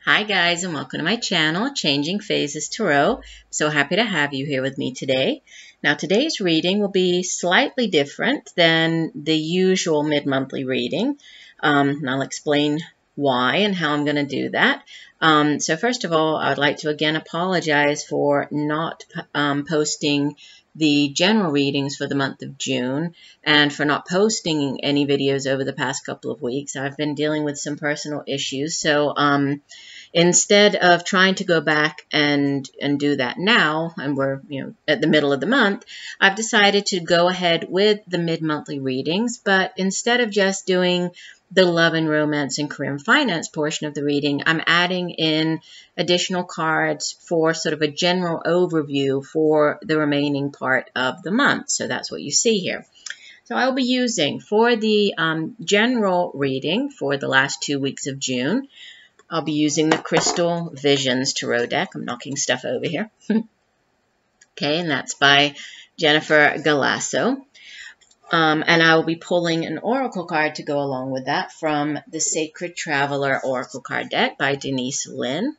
Hi guys, and welcome to my channel, Changing Phases Tarot. So happy to have you here with me today. Now today's reading will be slightly different than the usual mid-monthly reading. And I'll explain why and how I'm going to do that. So first of all, I would like to again apologize for not posting the general readings for the month of June and for not posting any videos over the past couple of weeks. I've been dealing with some personal issues, so instead of trying to go back and do that now, and we're at the middle of the month, I've decided to go ahead with the mid-monthly readings, but instead of just doing the love and romance and career and finance portion of the reading, I'm adding in additional cards for sort of a general overview for the remaining part of the month. So that's what you see here. So I'll be using for the general reading for the last 2 weeks of June, I'll be using the Crystal Visions Tarot deck. I'm knocking stuff over here. Okay, and that's by Jennifer Galasso. And I will be pulling an oracle card to go along with that from the Sacred Traveler Oracle Card deck by Denise, Linn.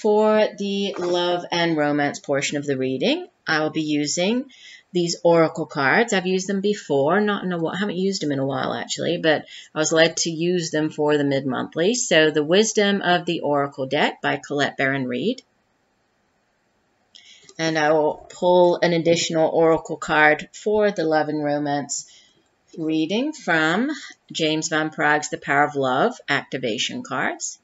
For the love and romance portion of the reading, I will be using these oracle cards. I've used them before, not in a while. I haven't used them in a while actually, but I was led to use them for the mid-monthly. So the Wisdom of the Oracle deck by Colette Baron-Reid. And I will pull an additional oracle card for the love and romance reading from James Van Praagh's The Power of Love activation cards.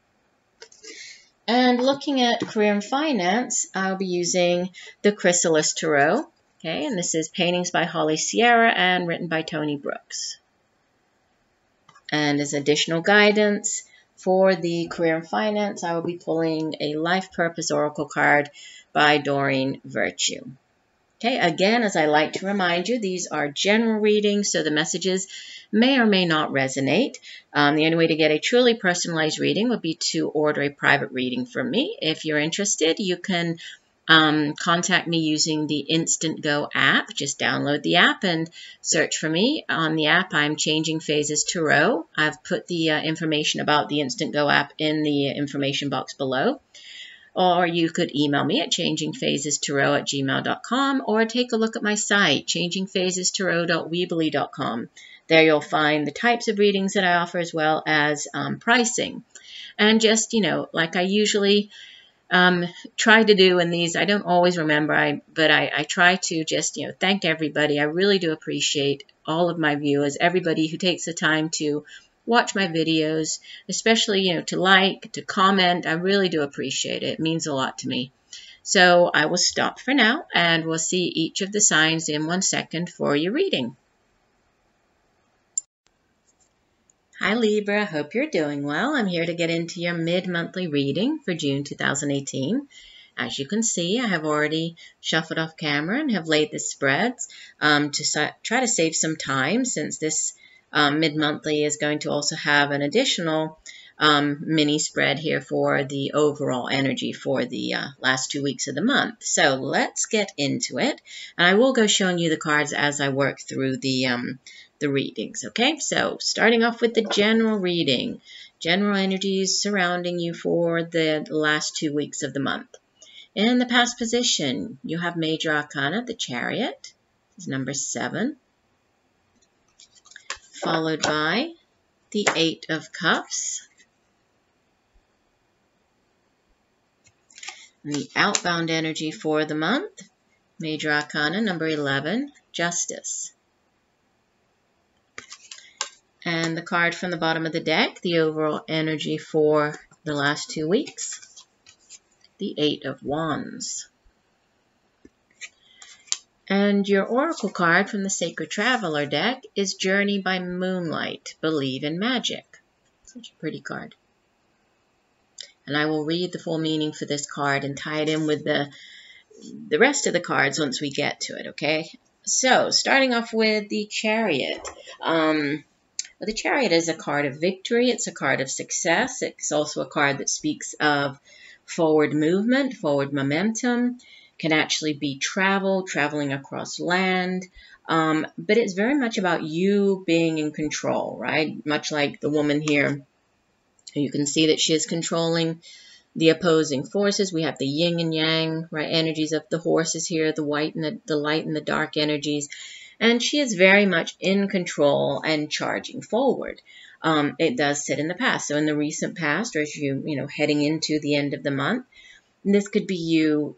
And looking at career and finance, I'll be using the Chrysalis Tarot. Okay, and this is Paintings by Holly Sierra and written by Tony Brooks. And as additional guidance for the career and finance, I will be pulling a Life Purpose Oracle card by Doreen Virtue. Okay, again, as I like to remind you, these are general readings, so the messages may or may not resonate. The only way to get a truly personalized reading would be to order a private reading from me. If you're interested, you can contact me using the INSTANTGO app. Just download the app and search for me. On the app, I'm Changing Phases Tarot. I've put the information about the INSTANTGO app in the information box below. Or you could email me at changingphasestarot@gmail.com or take a look at my site, changingphasestarot.weebly.com. There you'll find the types of readings that I offer as well as pricing. And just, like I usually try to do in these, I don't always remember, but I try to just, thank everybody. I really do appreciate all of my viewers, everybody who takes the time to watch my videos, especially, to like, to comment. I really do appreciate it. It means a lot to me. So I will stop for now, and we'll see each of the signs in 1 second for your reading. Hi Libra, hope you're doing well. I'm here to get into your mid-monthly reading for June 2018. As you can see, I have already shuffled off camera and have laid the spreads to try to save some time, since this mid-monthly is going to also have an additional mini spread here for the overall energy for the last 2 weeks of the month. So let's get into it. And I will go showing you the cards as I work through the readings, okay? So starting off with the general reading, general energies surrounding you for the last 2 weeks of the month. In the past position, you have Major Arcana, the Chariot, is number 7, followed by the 8 of Cups, and the outbound energy for the month, Major Arcana, number 11, Justice. And the card from the bottom of the deck, the overall energy for the last 2 weeks, the 8 of Wands. And your oracle card from the Sacred Traveler deck is Journey by Moonlight, Believe in Magic. Such a pretty card. And I will read the full meaning for this card and tie it in with the rest of the cards once we get to it, okay? So, starting off with the Chariot. The Chariot is a card of victory. It's a card of success. It's also a card that speaks of forward movement, forward momentum. Can actually be traveling across land. But it's very much about you being in control, right? Much like the woman here You can see that she is controlling the opposing forces. We have the yin and yang, right, energies of the horses here, the white and the light and the dark energies. And she is very much in control and charging forward. It does sit in the past. So in the recent past, or as you heading into the end of the month, this could be you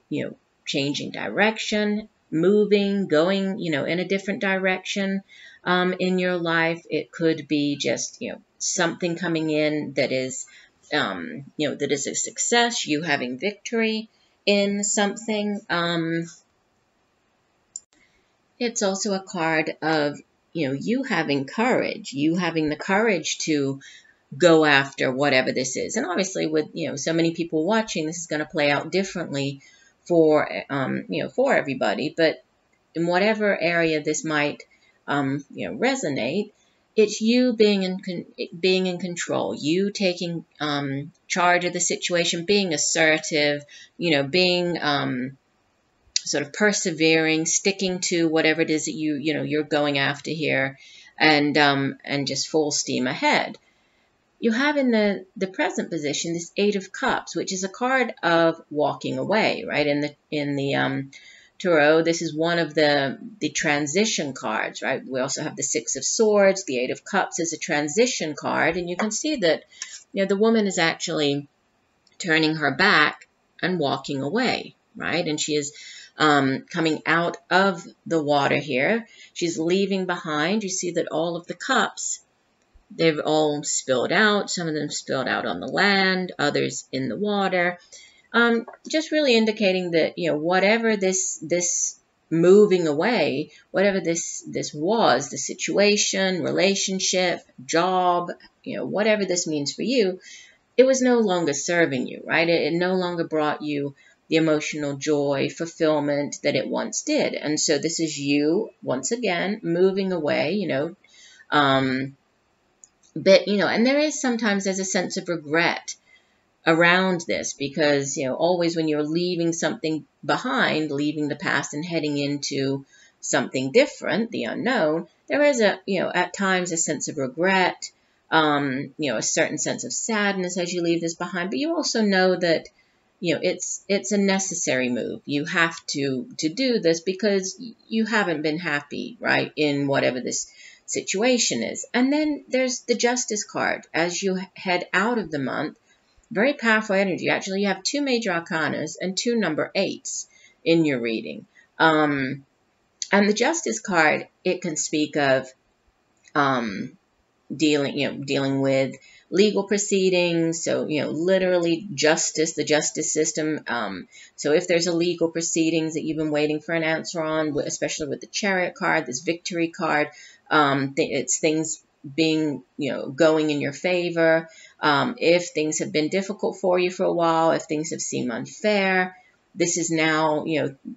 changing direction, moving, going, in a different direction in your life. It could be just, something coming in that is, that is a success, you having victory in something. It's also a card of, you having courage, you having the courage to go after whatever this is. And obviously with, so many people watching, this is going to play out differently for, for everybody. But in whatever area this might, resonate, it's you being in control, you taking charge of the situation, being assertive, being sort of persevering, sticking to whatever it is that you're going after here, and just full steam ahead. You have in the present position this Eight of Cups, which is a card of walking away, right? In the Tarot, this is one of the transition cards, right? We also have the Six of Swords. The Eight of Cups is a transition card, and you can see that the woman is actually turning her back and walking away, right? And she is coming out of the water here. She's leaving behind. You see that all of the cups, they've all spilled out. Some of them spilled out on the land, others in the water. Just really indicating that, whatever this moving away, whatever this was, the situation, relationship, job, whatever this means for you, it was no longer serving you, right? It no longer brought you the emotional joy, fulfillment that it once did. And so this is you, once again, moving away, but, and there is sometimes there's a sense of regret around this, because, always when you're leaving something behind, leaving the past and heading into something different, the unknown, there is at times a sense of regret, a certain sense of sadness as you leave this behind. But you also know that, it's a necessary move. You have to do this because you haven't been happy, right, in whatever this situation is. And then there's the Justice card. As you head out of the month, very powerful energy. Actually, you have 2 major arcanas and 2 number 8s in your reading. And the Justice card, it can speak of dealing with legal proceedings. So, literally justice, the justice system. So if there's a legal proceedings that you've been waiting for an answer on, especially with the Chariot card, this Victory card, it's things being, going in your favor. If things have been difficult for you for a while, if things have seemed unfair, this is now,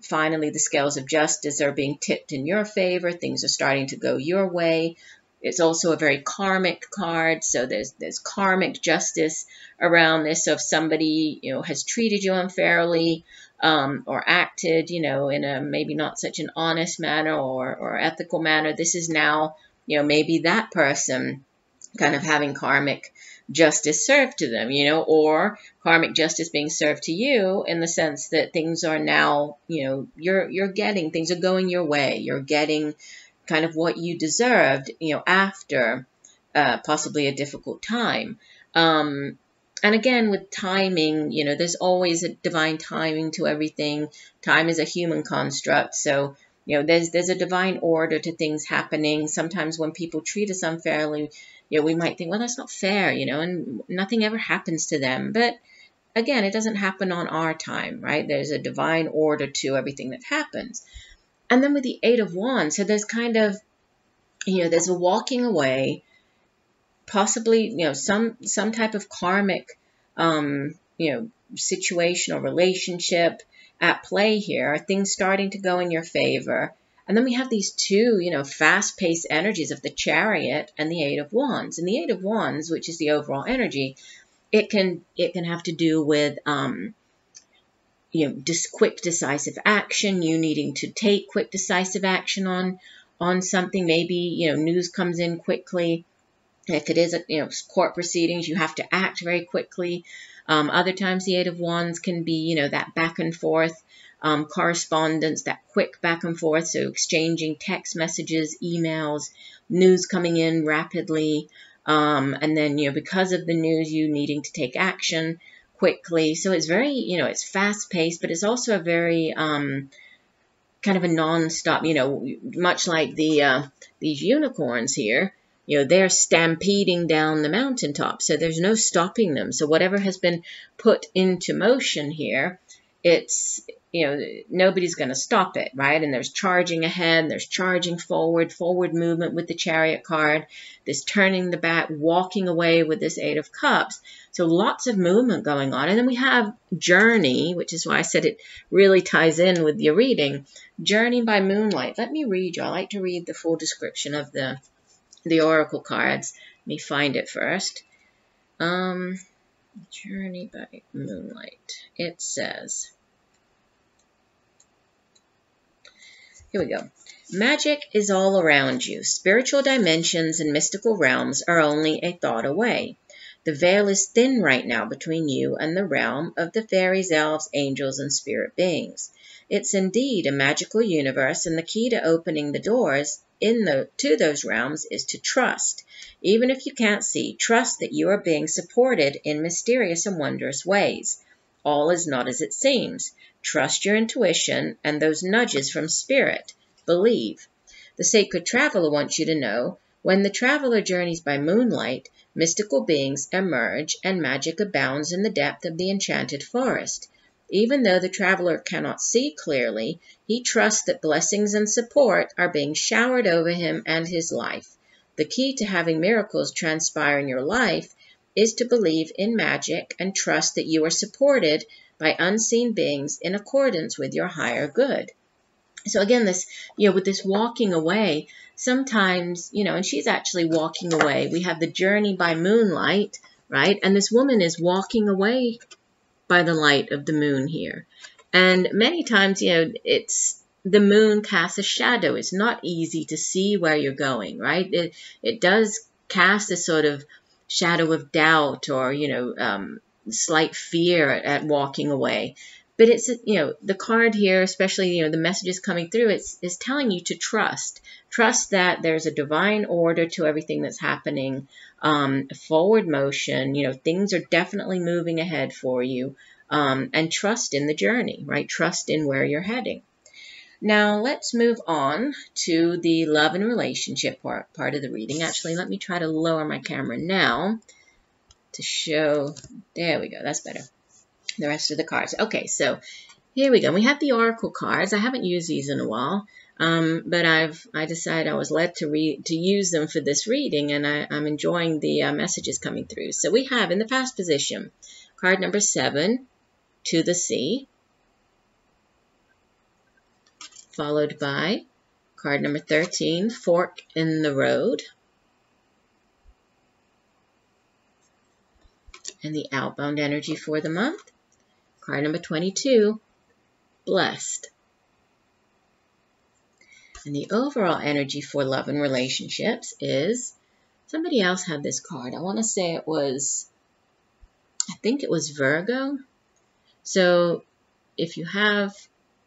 finally the scales of justice are being tipped in your favor. Things are starting to go your way. It's also a very karmic card, so there's karmic justice around this. So if somebody, has treated you unfairly, or acted, in a maybe not such an honest manner or ethical manner, this is now, maybe that person kind of having karmic justice served to them, or karmic justice being served to you in the sense that things are now, you're getting, things are going your way. You're getting kind of what you deserved, after possibly a difficult time. And again, with timing, there's always a divine timing to everything. Time is a human construct. So, there's a divine order to things happening. Sometimes when people treat us unfairly, we might think, well, that's not fair, and nothing ever happens to them. But again, it doesn't happen on our time, right? There's a divine order to everything that happens. And then with the Eight of Wands, so there's kind of, there's a walking away, possibly, some type of karmic, situation or relationship at play here, things starting to go in your favor. And then we have these 2, fast-paced energies of the Chariot and the Eight of Wands. And the Eight of Wands, which is the overall energy, it can have to do with, quick, decisive action, you needing to take quick, decisive action on something. Maybe, news comes in quickly If it is, court proceedings, you have to act very quickly. Other times the Eight of Wands can be, that back and forth correspondence, that quick back and forth. So exchanging text messages, emails, news coming in rapidly. And then, because of the news, you needing to take action quickly. So it's very, it's fast paced, but it's also a very kind of a non-stop, much like these unicorns here. They're stampeding down the mountaintop, so there's no stopping them. So whatever has been put into motion here, it's, nobody's going to stop it, right? And there's charging ahead, there's charging forward movement with the Chariot card, this turning the back, walking away with this Eight of Cups. So lots of movement going on. And then we have Journey, which is why I said it really ties in with your reading. Journey by Moonlight. Let me read you. I like to read the full description of the oracle cards. Let me find it first. Journey by Moonlight. It says, here we go. Magic is all around you. Spiritual dimensions and mystical realms are only a thought away. The veil is thin right now between you and the realm of the fairies, elves, angels, and spirit beings. It's indeed a magical universe, and the key to opening the doors to those realms is to trust. Even if you can't see, trust that you are being supported in mysterious and wondrous ways. All is not as it seems. Trust your intuition and those nudges from spirit. Believe. The Sacred Traveler wants you to know, when the traveler journeys by moonlight, mystical beings emerge and magic abounds in the depth of the enchanted forest. Even though the traveler cannot see clearly, he trusts that blessings and support are being showered over him and his life. The key to having miracles transpire in your life is to believe in magic and trust that you are supported by unseen beings in accordance with your higher good. So again, this, with this walking away, sometimes, and she's actually walking away. We have the Journey by Moonlight, right? And this woman is walking away by the light of the moon here. And many times, it's the moon casts a shadow. It's not easy to see where you're going, right? It does cast a sort of shadow of doubt or, slight fear at walking away. But it's, the card here, especially, the messages coming through, is telling you to trust. Trust that there's a divine order to everything that's happening, forward motion, things are definitely moving ahead for you, and trust in the journey, right? Trust in where you're heading. Now, let's move on to the love and relationship part of the reading. Actually, let me try to lower my camera now to show. There we go. That's better. The rest of the cards. Okay, so here we go. We have the oracle cards. I haven't used these in a while, but I decided I was led to use them for this reading, and I'm enjoying the messages coming through. So we have in the past position, card number 7, To the Sea, followed by card number 13, Fork in the Road, and the outbound energy for the month. Card number 22, Blessed. And the overall energy for love and relationships is, somebody else had this card. I want to say it was, I think it was Virgo. So if you have,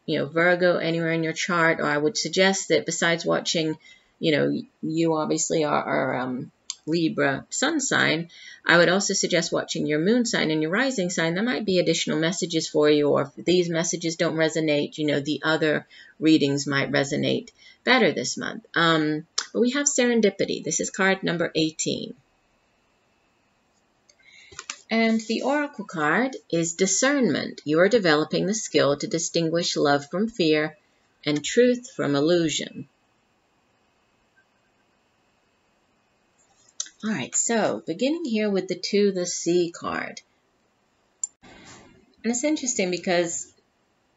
Virgo anywhere in your chart, or I would suggest that besides watching, you obviously are Libra sun sign, I would also suggest watching your moon sign and your rising sign. There might be additional messages for you, or if these messages don't resonate, the other readings might resonate better this month. But we have Serendipity. This is card number 18. And the oracle card is Discernment. You are developing the skill to distinguish love from fear and truth from illusion. All right, so beginning here with the To the Sea card. And it's interesting because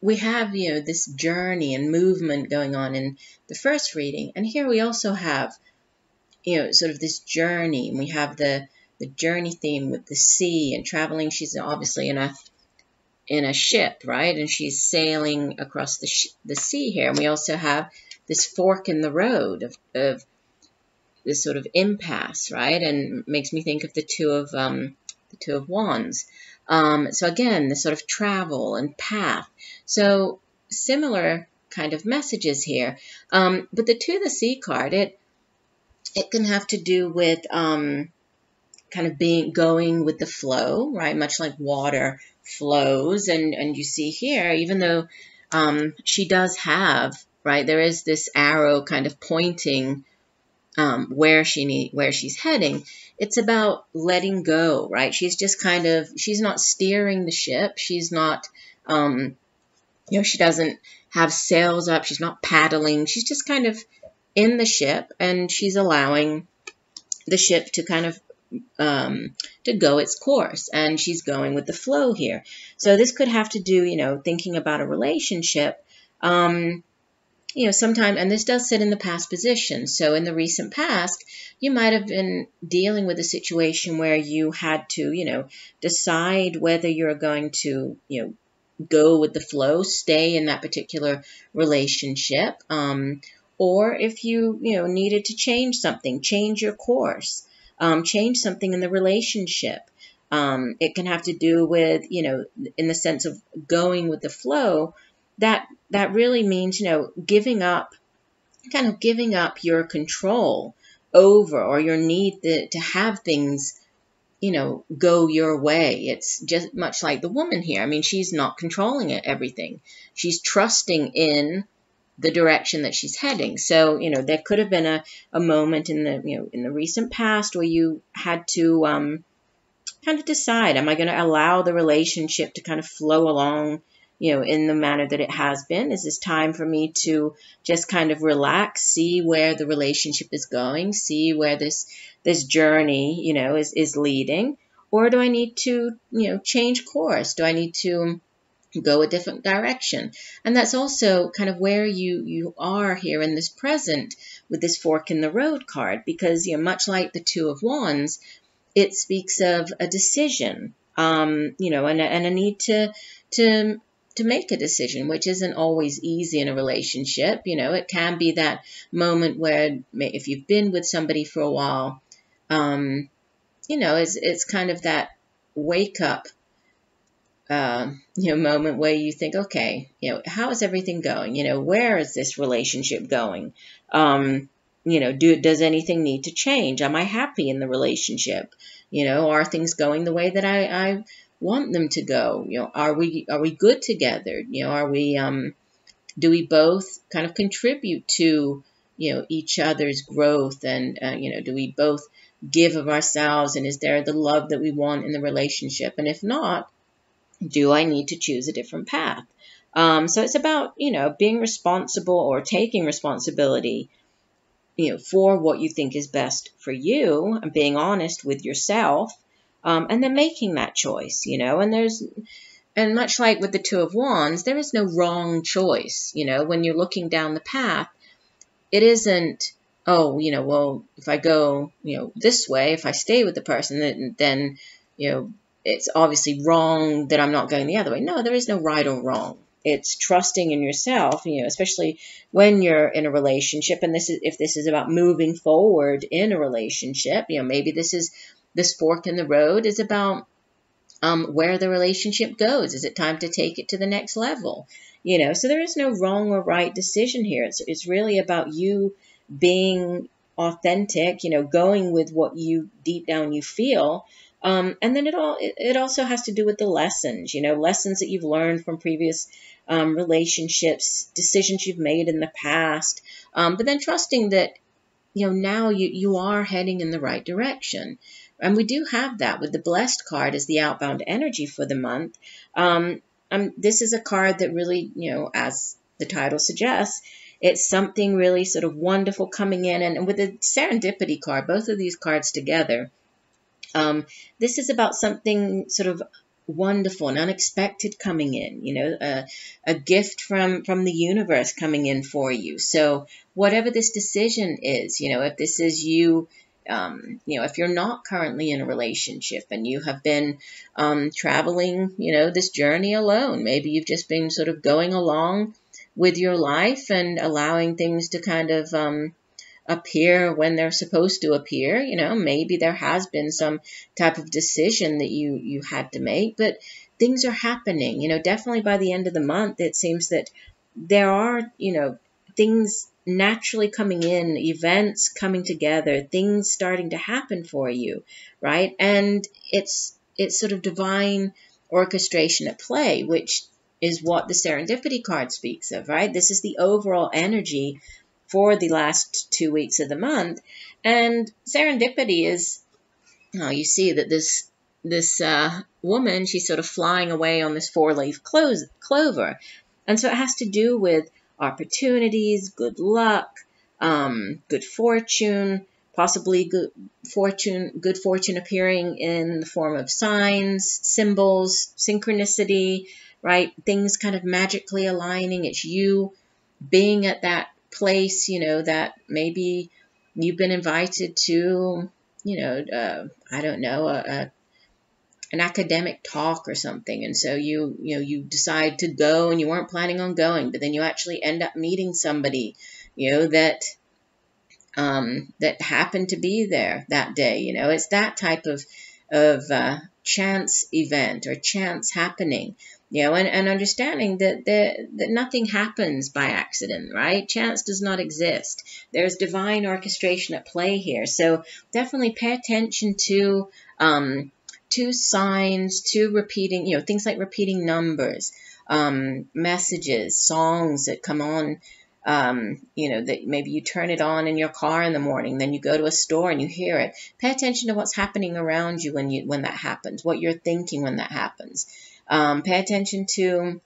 we have, this journey and movement going on in the first reading. And here we also have, sort of this journey. And we have the journey theme with the sea and traveling. She's obviously in a ship, right? And she's sailing across the sea here. And we also have this fork in the road of this sort of impasse, right? And makes me think of the Two of Wands. So again, this sort of travel and path. So similar kind of messages here. But the Two of the Sea card, it can have to do with kind of going with the flow, right? Much like water flows. And you see here, even though she does have, right, there is this arrow kind of pointing where she's heading. It's about letting go, right? She's just kind of, she's not steering the ship. She's not, she doesn't have sails up. She's not paddling. She's just kind of in the ship, and she's allowing the ship to kind of to go its course, and she's going with the flow here. So this could have to do, thinking about a relationship, sometime, and this does sit in the past position. So in the recent past, you might have been dealing with a situation where you had to, decide whether you're going to, go with the flow, stay in that particular relationship, or if you, needed to change something, change your course, change something in the relationship. It can have to do with, in the sense of going with the flow, that really means, giving up your control over, or your need to have things, go your way. It's just much like the woman here. I mean, she's not controlling everything. She's trusting in the direction that she's heading. So, there could have been a moment in the recent past where you had to kind of decide, am I going to allow the relationship to kind of flow along, in the manner that it has been? Is this time for me to just kind of relax, see where the relationship is going, see where this journey, is leading? Or do I need to, change course? Do I need to go a different direction? And that's also kind of where you are here in this present with this fork in the road card, because, much like the Two of Wands, it speaks of a decision, and a need to make a decision, which isn't always easy in a relationship. It can be that moment where, if you've been with somebody for a while, it's kind of that wake up, moment where you think, okay, how is everything going? Where is this relationship going? Does anything need to change? Am I happy in the relationship? Are things going the way that I want them to go? Are we good together? Are we, do we both kind of contribute to, each other's growth? And, do we both give of ourselves? And is there the love that we want in the relationship? And if not, do I need to choose a different path? So it's about, being responsible, or taking responsibility, for what you think is best for you, and being honest with yourself, and then making that choice, and much like with the Two of Wands, there is no wrong choice. When you're looking down the path, it isn't, oh, well, if I go, this way, if I stay with the person, then, it's obviously wrong that I'm not going the other way. No, there is no right or wrong. It's trusting in yourself, especially when you're in a relationship. And if this is about moving forward in a relationship, maybe this fork in the road is about where the relationship goes. Is it time to take it to the next level? So there is no wrong or right decision here. It's really about you being authentic, going with what you deep down you feel. And then it also has to do with the lessons, lessons that you've learned from previous relationships, decisions you've made in the past, but then trusting that, now you are heading in the right direction. And we do have that with the Blessed card as the outbound energy for the month. This is a card that really, as the title suggests, it's something really sort of wonderful coming in. And with the Serendipity card, both of these cards together, this is about something sort of wonderful and unexpected coming in, a gift from the universe coming in for you. So whatever this decision is, if this is you, if you're not currently in a relationship and you have been traveling, this journey alone, maybe you've just been sort of going along with your life and allowing things to kind of appear when they're supposed to appear. You know, maybe there has been some type of decision that you had to make, but things are happening. You know, definitely by the end of the month, it seems that there are, you know, things naturally coming in, events coming together, things starting to happen for you, right? And it's sort of divine orchestration at play, which is what the serendipity card speaks of, right? This is the overall energy for the last 2 weeks of the month. And serendipity is, oh, you see that this woman, she's sort of flying away on this 4-leaf clover. And so it has to do with opportunities, good luck, good fortune, possibly good fortune appearing in the form of signs, symbols, synchronicity, right? Things kind of magically aligning. It's you being at that place, you know, that maybe you've been invited to, you know, I don't know, an academic talk or something, and so you decide to go, and you weren't planning on going, but then you actually end up meeting somebody, you know, that happened to be there that day. You know, it's that type of chance event or chance happening. You know, and understanding that nothing happens by accident, right? Chance does not exist. There's divine orchestration at play here. So definitely pay attention to signs, to repeating, you know, things like repeating numbers, messages, songs that come on, you know, that maybe you turn it on in your car in the morning, then you go to a store and you hear it. Pay attention to what's happening around you when that happens, what you're thinking when that happens. Pay attention to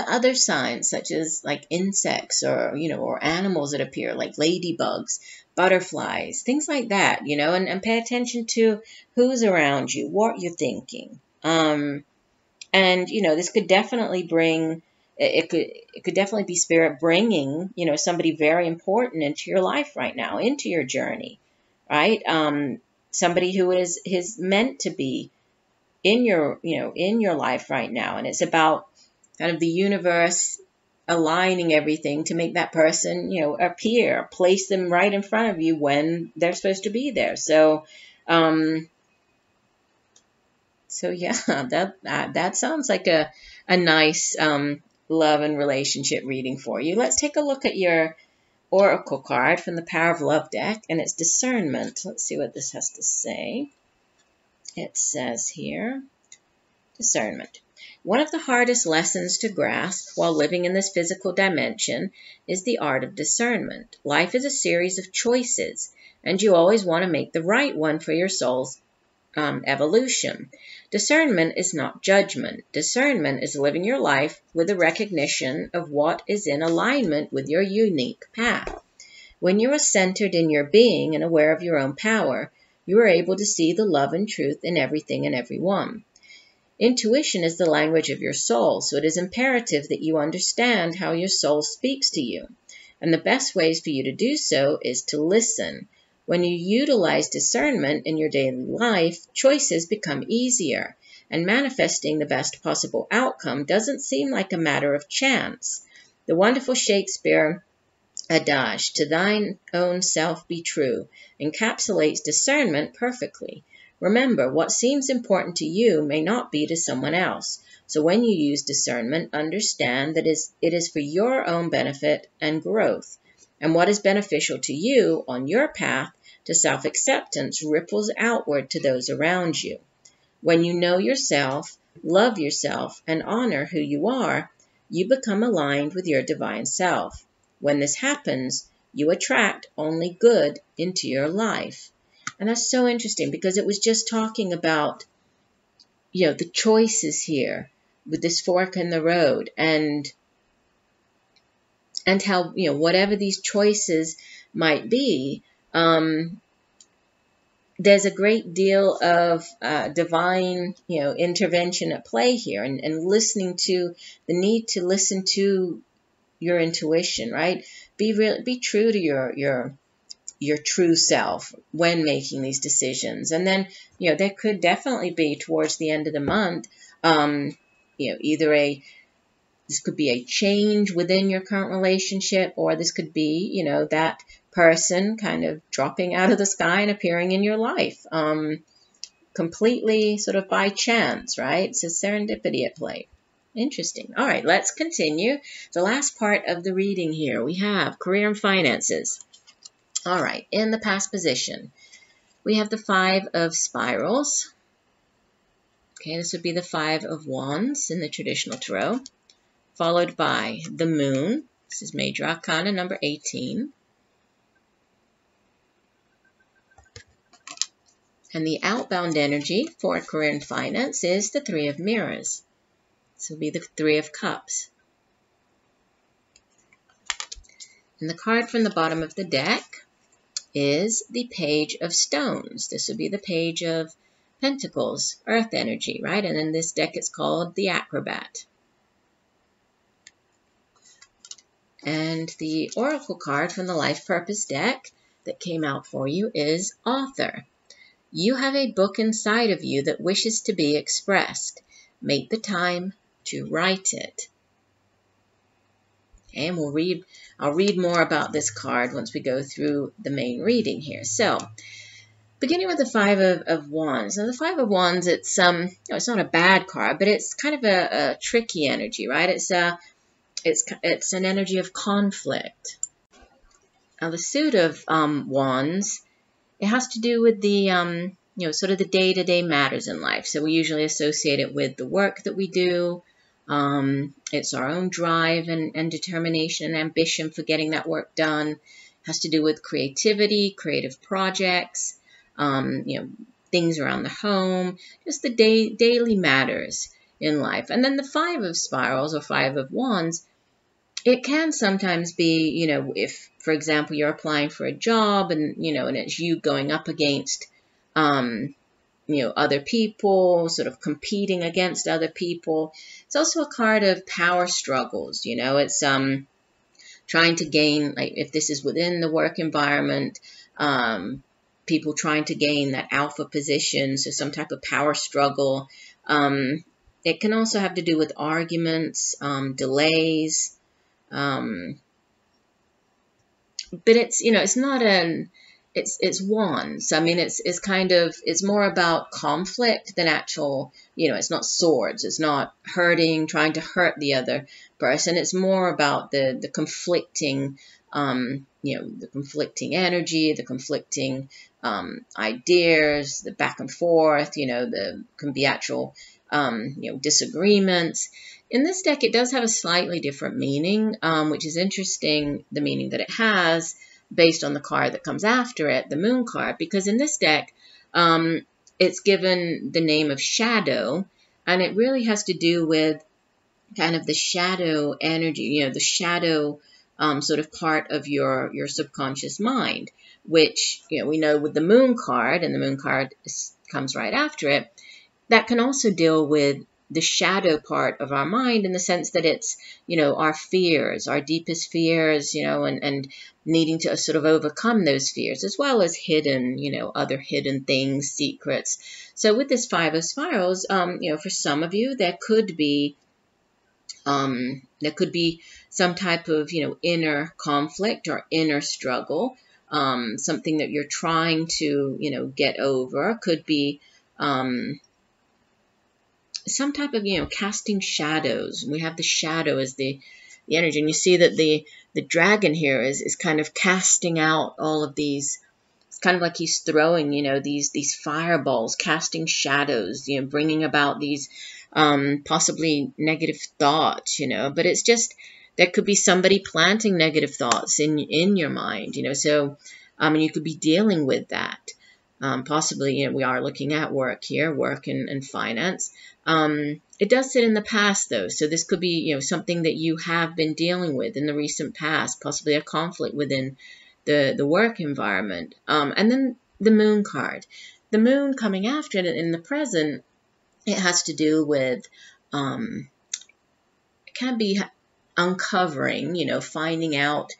other signs, such as like insects or, you know, or animals that appear, like ladybugs, butterflies, things like that, you know, and pay attention to who's around you, what you're thinking. And, you know, this could definitely bring, it could definitely be spirit bringing, you know, somebody very important into your life right now, into your journey, right? Somebody who is meant to be in your, you know, in your life right now. And it's about kind of the universe aligning everything to make that person, you know, appear, place them right in front of you when they're supposed to be there. So, yeah, that sounds like a nice love and relationship reading for you. Let's take a look at your oracle card from the Power of Love deck, and it's discernment. Let's see what this has to say. It says here, discernment. One of the hardest lessons to grasp while living in this physical dimension is the art of discernment. Life is a series of choices, and you always want to make the right one for your soul's evolution. Discernment is not judgment. Discernment is living your life with a recognition of what is in alignment with your unique path. When you are centered in your being and aware of your own power, you are able to see the love and truth in everything and everyone. Intuition is the language of your soul, so it is imperative that you understand how your soul speaks to you. And the best ways for you to do so is to listen. When you utilize discernment in your daily life, choices become easier, and manifesting the best possible outcome doesn't seem like a matter of chance. The wonderful Shakespeare adage, "To thine own self be true," encapsulates discernment perfectly. Remember, what seems important to you may not be to someone else. So when you use discernment, understand that it is for your own benefit and growth. And what is beneficial to you on your path to self-acceptance ripples outward to those around you. When you know yourself, love yourself, and honor who you are, you become aligned with your divine self. When this happens, you attract only good into your life. And that's so interesting because it was just talking about, you know, the choices here with this fork in the road and how, you know, whatever these choices might be, there's a great deal of divine, you know, intervention at play here, and listening to the need to listen to your intuition, right? Be true to your true self when making these decisions. And then, you know, there could definitely be towards the end of the month, you know, this could be a change within your current relationship, or this could be, you know, that person kind of dropping out of the sky and appearing in your life, completely sort of by chance, right? It's a serendipity at play. Interesting. All right, let's continue. The last part of the reading here, we have career and finances. All right, in the past position, we have the 5 of spirals. Okay, this would be the 5 of wands in the traditional tarot, followed by the moon. This is Major Arcana number 18. And the outbound energy for career and finance is the 3 of mirrors. This will be the 3 of cups. And the card from the bottom of the deck is the page of stones. This would be the page of pentacles, earth energy, right? And in this deck it's called the acrobat. And the oracle card from the life purpose deck that came out for you is author. You have a book inside of you that wishes to be expressed. Make the time to write it. Okay, and I'll read more about this card once we go through the main reading here. So, beginning with the 5 of wands. Now, the 5 of wands, it's it's not a bad card, but it's kind of a tricky energy, right? It's an energy of conflict. Now, the suit of wands, it has to do with the sort of the day-to-day matters in life. So we usually associate it with the work that we do. It's our own drive and determination and ambition for getting that work done. It has to do with creativity, creative projects, things around the home, just the daily matters in life. And then the 5 of spirals or 5 of wands, it can sometimes be, if, for example, you're applying for a job and, and it's you going up against, other people, sort of competing against other people. It's also a card of power struggles, it's trying to gain, like if this is within the work environment, people trying to gain that alpha position, so some type of power struggle. It can also have to do with arguments, delays, but it's, it's not it's wands. I mean, it's kind of, it's more about conflict than actual, it's not swords. It's not hurting, trying to hurt the other person. It's more about the conflicting, the conflicting energy, the conflicting ideas, the back and forth, can be actual, disagreements. In this deck, it does have a slightly different meaning, which is interesting, the meaning that it has, based on the card that comes after it, the moon card, because in this deck, it's given the name of shadow, and it really has to do with kind of the shadow energy, the shadow sort of part of your subconscious mind, which, we know with the moon card, and the moon card comes right after it, that can also deal with the shadow part of our mind, in the sense that it's, our fears, our deepest fears, and needing to sort of overcome those fears, as well as hidden, other hidden things, secrets. So with this 5 of spirals, for some of you, there could be some type of, inner conflict or inner struggle, something that you're trying to, get over. Could be, some type of, casting shadows. We have the shadow as the energy. And you see that the dragon here is kind of casting out all of these. It's kind of like he's throwing, these fireballs, casting shadows, bringing about these possibly negative thoughts, but it's just, there could be somebody planting negative thoughts in your mind, so, and you could be dealing with that. Possibly, we are looking at work here, work and finance. It does sit in the past, though, so this could be, something that you have been dealing with in the recent past, possibly a conflict within the work environment. And then the moon card. The moon coming after it in the present, it has to do with, it can be uncovering, finding out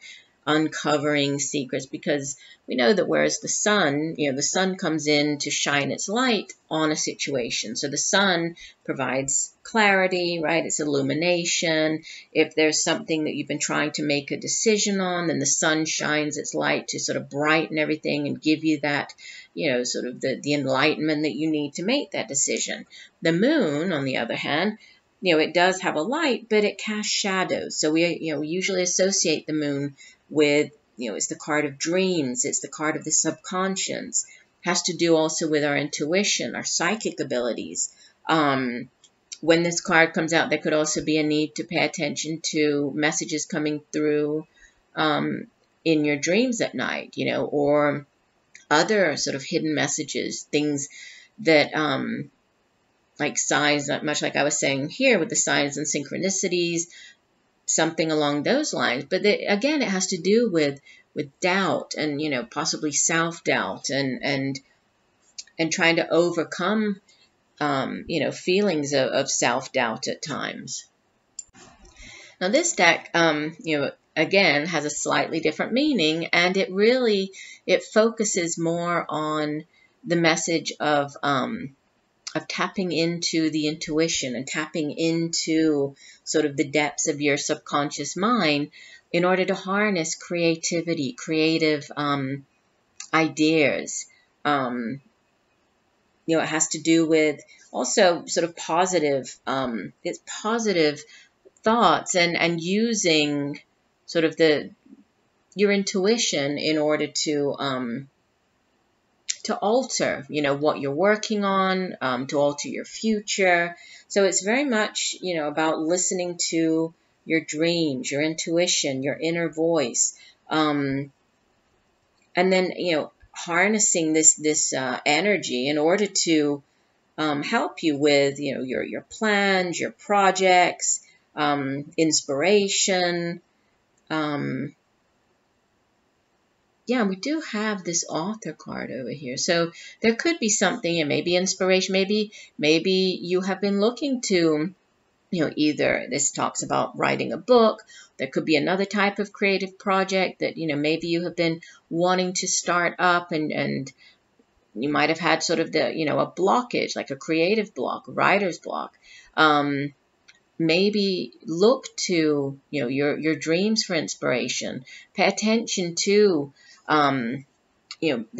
uncovering secrets, because we know that whereas the sun, the sun comes in to shine its light on a situation. So the sun provides clarity, right? It's illumination. If there's something that you've been trying to make a decision on, then the sun shines its light to sort of brighten everything and give you that, sort of the enlightenment that you need to make that decision. The moon, on the other hand, it does have a light, but it casts shadows. So we, usually associate the moon with, it's the card of dreams. It's the card of the subconscious. Has to do also with our intuition, our psychic abilities. When this card comes out, there could also be a need to pay attention to messages coming through in your dreams at night, or other sort of hidden messages, things that, like signs, much like I was saying here with the signs and synchronicities, something along those lines. But again, it has to do with doubt and, possibly self-doubt and trying to overcome, feelings of self-doubt at times. Now this deck, again, has a slightly different meaning, and it focuses more on the message of tapping into the intuition and tapping into sort of the depths of your subconscious mind in order to harness creativity, creative ideas. It has to do with also sort of positive, it's positive thoughts and using sort of your intuition in order to alter, what you're working on, to alter your future. So it's very much, about listening to your dreams, your intuition, your inner voice, and then, harnessing this energy in order to help you with, your plans, your projects, inspiration. Yeah, we do have this author card over here. So there could be something, and maybe inspiration, maybe you have been looking to, either this talks about writing a book. There could be another type of creative project that, maybe you have been wanting to start up, and you might have had sort of a blockage, like a creative block, a writer's block. Maybe look to, your dreams for inspiration. Pay attention to, the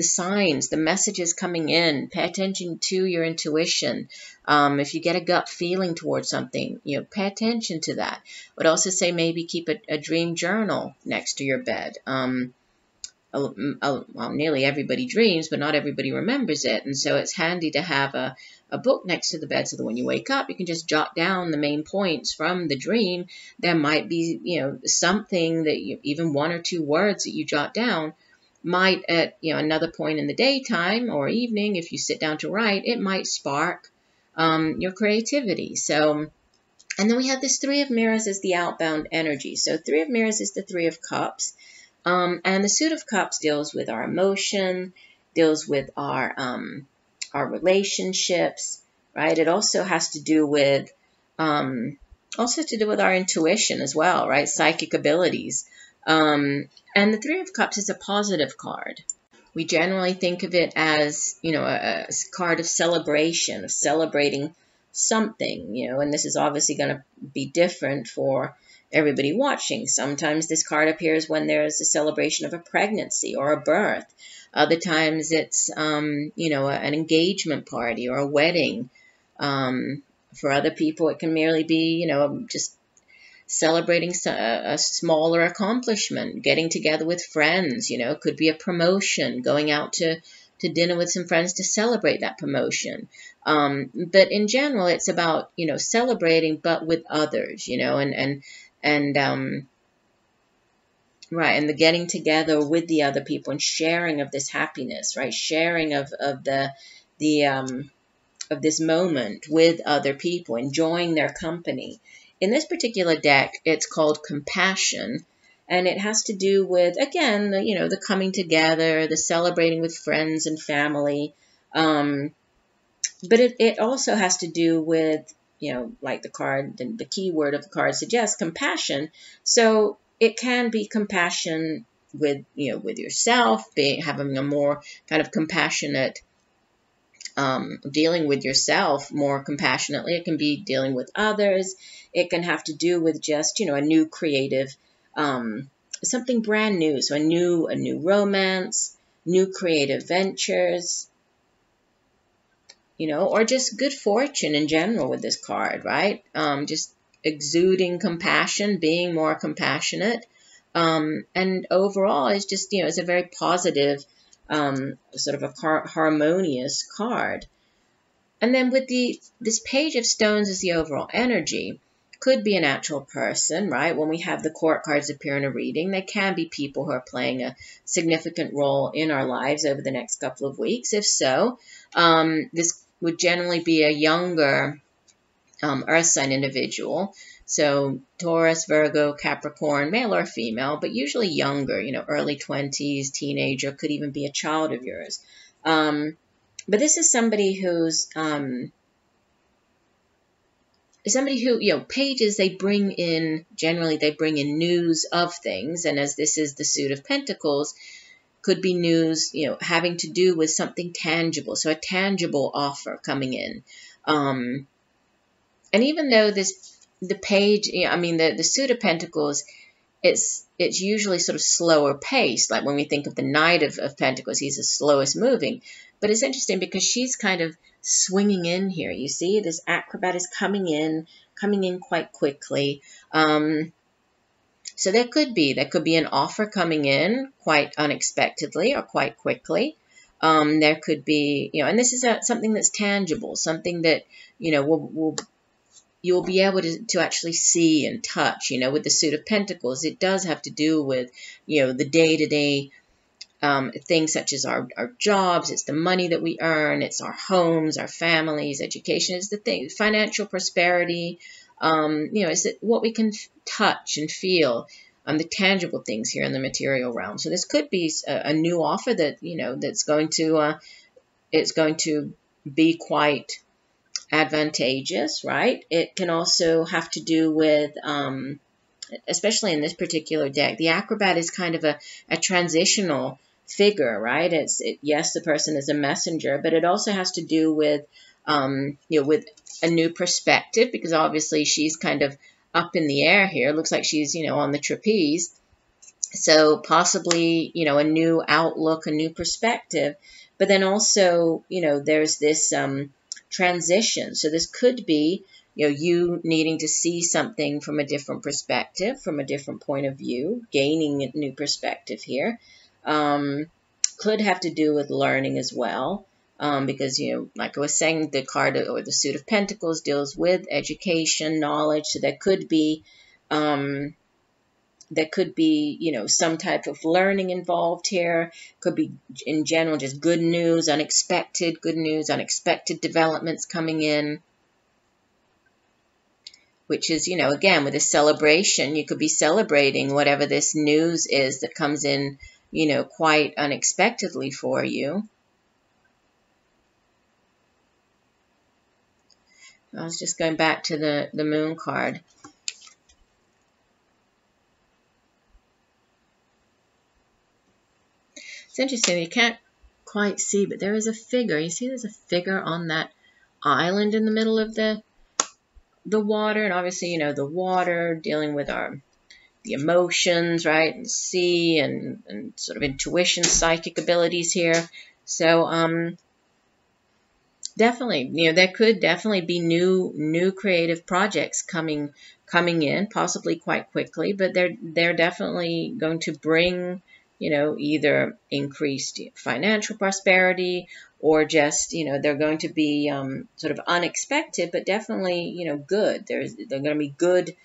signs, the messages coming in. Pay attention to your intuition. If you get a gut feeling towards something, pay attention to that. I would also say maybe keep a dream journal next to your bed. Well, nearly everybody dreams, but not everybody remembers it. And so it's handy to have a book next to the bed so that when you wake up, you can just jot down the main points from the dream. There might be, something that even one or two words that you jot down might at, another point in the daytime or evening, if you sit down to write, it might spark your creativity. So, and then we have this Three of Mirrors as the outbound energy. So Three of Mirrors is the Three of Cups. And the Suit of Cups deals with our emotion, deals with our relationships, right? It also has to do with our intuition as well, right? Psychic abilities. And the Three of Cups is a positive card. We generally think of it as, a card of celebration, of celebrating something, and this is obviously going to be different for everybody watching. Sometimes this card appears when there's a celebration of a pregnancy or a birth. Other times it's, an engagement party or a wedding. For other people, it can merely be, just celebrating a smaller accomplishment, getting together with friends, could be a promotion, going out to dinner with some friends to celebrate that promotion. But in general, it's about, celebrating, but with others, right, and the getting together with the other people and sharing of this happiness, right? Sharing of this moment with other people, enjoying their company. In this particular deck, it's called Compassion, and it has to do with, again, the coming together, the celebrating with friends and family. But it also has to do with, like the card, the key word of the card suggests, compassion. So it can be compassion with yourself, having a more kind of compassionate, dealing with yourself more compassionately. It can be dealing with others. It can have to do with just, a new creative, something brand new. So a new romance, new creative ventures, or just good fortune in general with this card, right? Just exuding compassion, being more compassionate. And overall, it's just, it's a very positive, sort of a harmonious card. And then with this Page of Stones as the overall energy, could be an actual person, right? When we have the court cards appear in a reading, they can be people who are playing a significant role in our lives over the next couple of weeks. If so, this would generally be a younger earth sign individual. So Taurus, Virgo, Capricorn, male or female, but usually younger, early 20s, teenager, could even be a child of yours. But this is somebody who's pages, they bring in news of things. And as this is the suit of pentacles, could be news, having to do with something tangible. So a tangible offer coming in. And even though the page, the suit of pentacles, it's usually sort of slower paced. Like when we think of the Knight of Pentacles, he's the slowest moving. But it's interesting because she's kind of swinging in here. You see, this acrobat is coming in quite quickly. So there could be an offer coming in quite unexpectedly or quite quickly. There could be, and this is something that's tangible, something that, you'll be able to actually see and touch. With the suit of pentacles, it does have to do with, the day-to-day things such as our jobs. It's the money that we earn. It's our homes, our families, education. It's the thing, financial prosperity. It's what we can touch and feel, the tangible things here in the material realm. So this could be a new offer that, that's going to, it's going to be quite advantageous, right? It can also have to do with, especially in this particular deck, the acrobat is kind of a transitional figure, right? Yes, the person is a messenger, but it also has to do with, with a new perspective, because obviously she's kind of up in the air here. It looks like she's, on the trapeze. So possibly, a new outlook, a new perspective, but then also, there's this transition. So this could be, you needing to see something from a different perspective, from a different point of view, gaining a new perspective here. Could have to do with learning as well, because, like I was saying, the card or the suit of pentacles deals with education, knowledge. So there could be, some type of learning involved here. Could be, in general, just good news, unexpected developments coming in. Which is, again, with a celebration, you could be celebrating whatever this news is that comes in, quite unexpectedly for you. I was just going back to the moon card. It's interesting, you can't quite see, but there is a figure. You see there's a figure on that island in the middle of the water, and obviously, the water dealing with the emotions, right, and sea and sort of intuition, psychic abilities here. So definitely, there could definitely be new creative projects coming in, possibly quite quickly, but they're definitely going to bring, either increased financial prosperity, or just, they're going to be sort of unexpected, but definitely, good. They're going to be good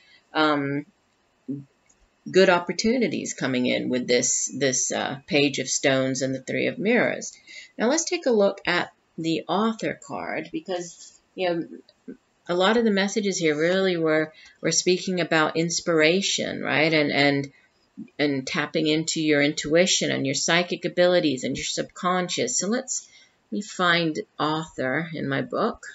good opportunities coming in with this Page of Stones and the Three of Mirrors. Now let's take a look at the Author card, because, a lot of the messages here really were speaking about inspiration, right? And tapping into your intuition and your psychic abilities and your subconscious. So let me find Author in my book.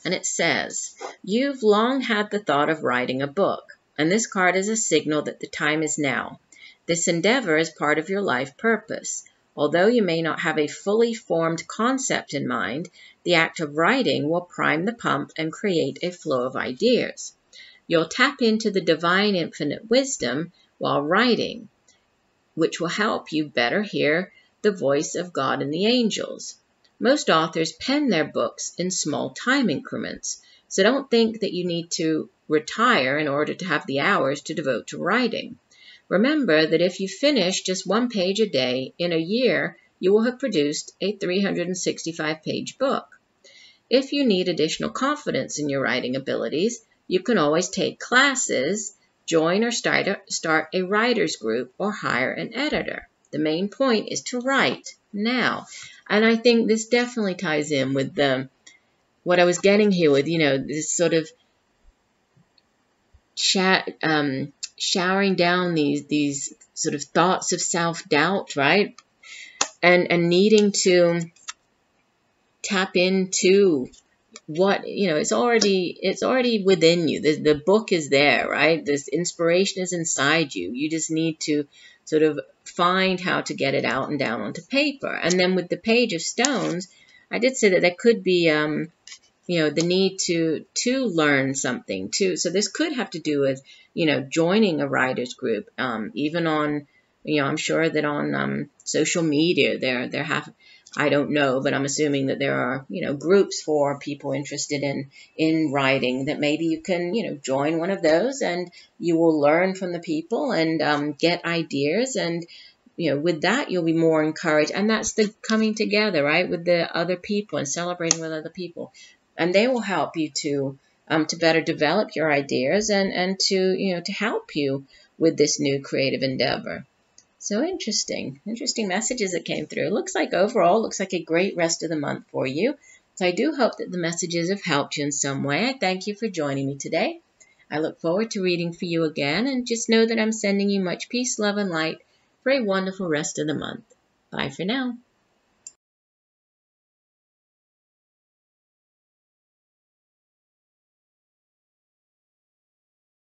And it says, you've long had the thought of writing a book, and this card is a signal that the time is now. This endeavor is part of your life purpose. Although you may not have a fully formed concept in mind, the act of writing will prime the pump and create a flow of ideas. You'll tap into the divine infinite wisdom while writing, which will help you better hear the voice of God and the angels. Most authors pen their books in small time increments, so don't think that you need to retire in order to have the hours to devote to writing. Remember that if you finish just 1 page a day, in a year you will have produced a 365-page book. If you need additional confidence in your writing abilities, you can always take classes, join or start a writer's group, or hire an editor. The main point is to write now. And I think this definitely ties in with what I was getting here with, this sort of showering down these sort of thoughts of self-doubt, right? And needing to tap into what, it's already within you. The book is there, right? This inspiration is inside you. You just need to sort of find how to get it out and down onto paper. And then with the Page of Stones, I did say that there could be the need to learn something too. So this could have to do with, joining a writer's group, even on, I'm sure that on social media there have, I don't know, but I'm assuming that there are, groups for people interested in writing, that maybe you can, join one of those, and you will learn from the people and get ideas, and with that, you'll be more encouraged. And that's the coming together, right, with the other people and celebrating with other people. And they will help you to better develop your ideas and to help you with this new creative endeavor. So interesting messages that came through. Looks like a great rest of the month for you. So I do hope that the messages have helped you in some way. I thank you for joining me today. I look forward to reading for you again, and just know that I'm sending you much peace, love, and light for a wonderful rest of the month. Bye for now.